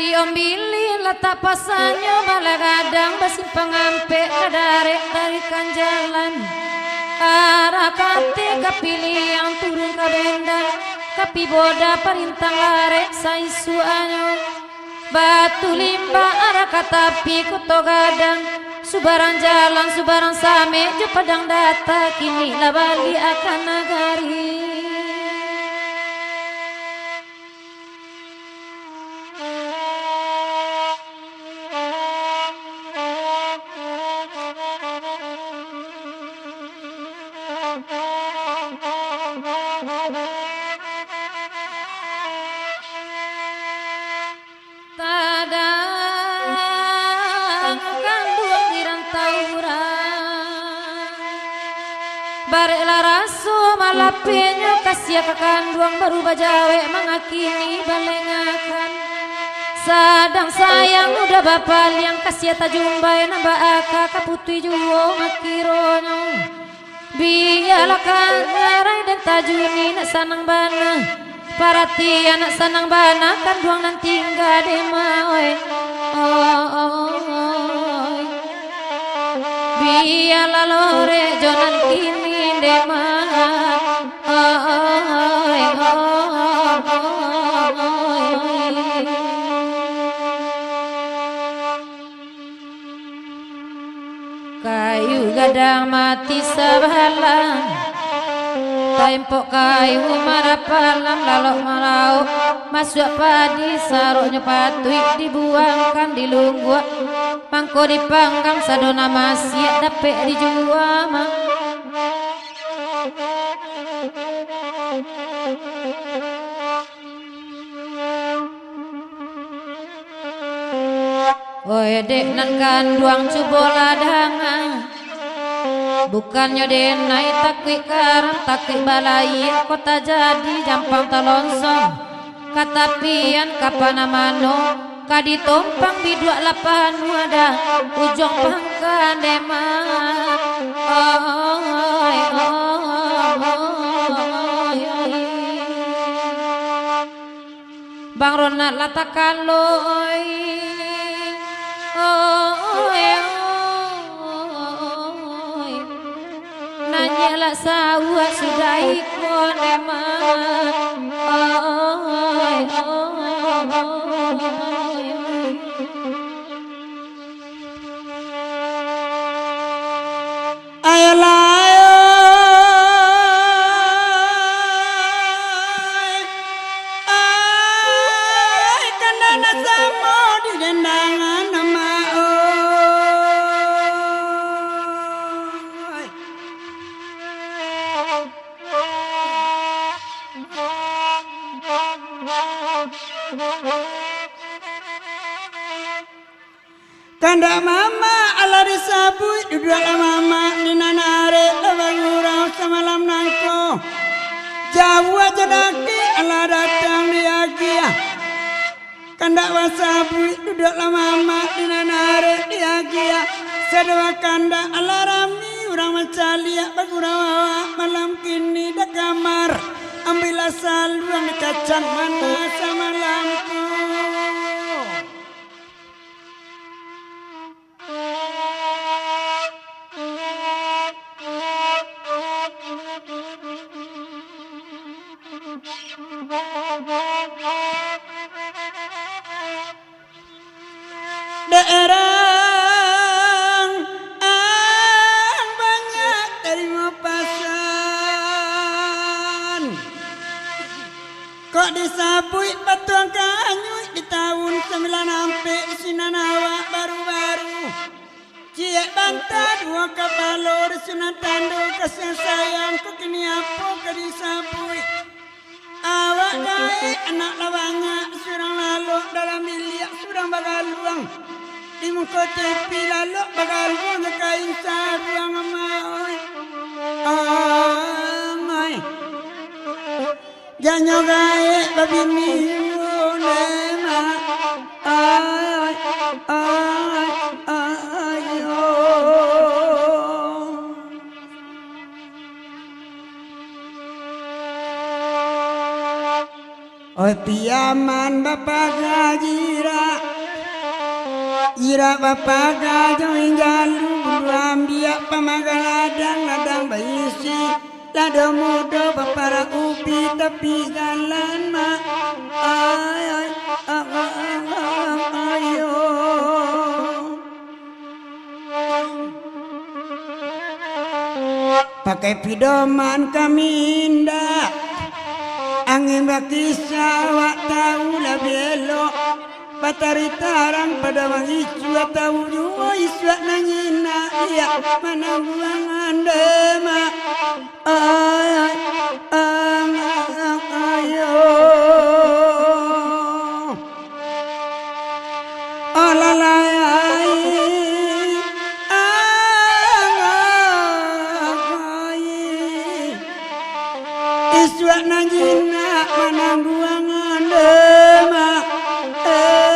Diombili letak pasanyo balagadang basimpang ampe kadarek tarikan jalan arah kate kapilih yang turun ke benda kapi boda perintang larek saisu anyo batu limba arah katapi kuto gadang subaran jalan subaran same jo padang data kini labali akan nagari. Barek laraso malapenyo kasia kekanduang baru bajawe mengakini balengakan sadang sayang udah bapal yang kasia tajumbai nambah aka kaputui juwo makironyo biarlah kan ngarai dan tajuni nak sanang bana parati anak sanang bana kanduang nanti tinggal demawe biarlah lore jonan kini kayu gadang mati sebalang tempok kayu marapalang lalok malau masuk padi saroknya patui dibuangkan di lungguak mangko dipanggang sadona masih dapet dijual Oi dek nan kanduang cubo ladangan bukannya denai takwi karam takwi balai kota jadi jampang talonsong katapian kapanamano kadi tompang bidua lapan wada ujung pangkan deman Bang Ronald latakan loi nanya lah sawa sudah ikon emang ayolah kandana samo di dendangan nama kanda mama ala disabui duduk mama di nanare labang urang semalam nangko jauh aja daki ala datang di agia kanda wasabui duduk mama di nanare di agia sedua kanda ala rami urang macalia bagurawa malam kini dak kamar ambillah saluang di kacang mana sama lampu daerah banyak terima pasan kok disabui batuang kanyu di tahun 9 sampai sinanawa baru-baru Iya bantah dua kapalor sunatando kasih sayangku kini apa kadisabui. Awak dae anak lawanga surang lalu dalam miliak surang bagaluang. Di muka tepi lalu bagaluang kain saruang amai. Amai. Janyo gae babini nema. Ay ay ayo. Oi piaman bapak gajira. Ira bapak gajo injalu ambia pamagaladang ladang baisi. Lado mudo bapara ubi tapi jalan ma. Ay ay ayo. Pakai pidoman kami indah. Angin bakisah wak tahu lah belok. Batari tarang pada wang iswa tahu jua iswa nangina. Iya mana buangan dema. Ay ayo. Alalay. Iswa nangina mana buangan dema. Ayo.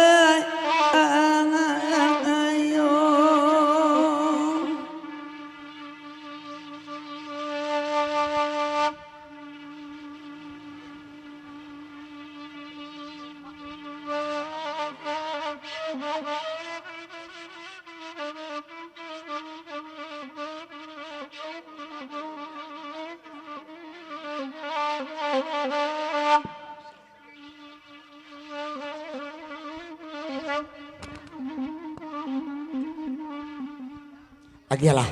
Agialah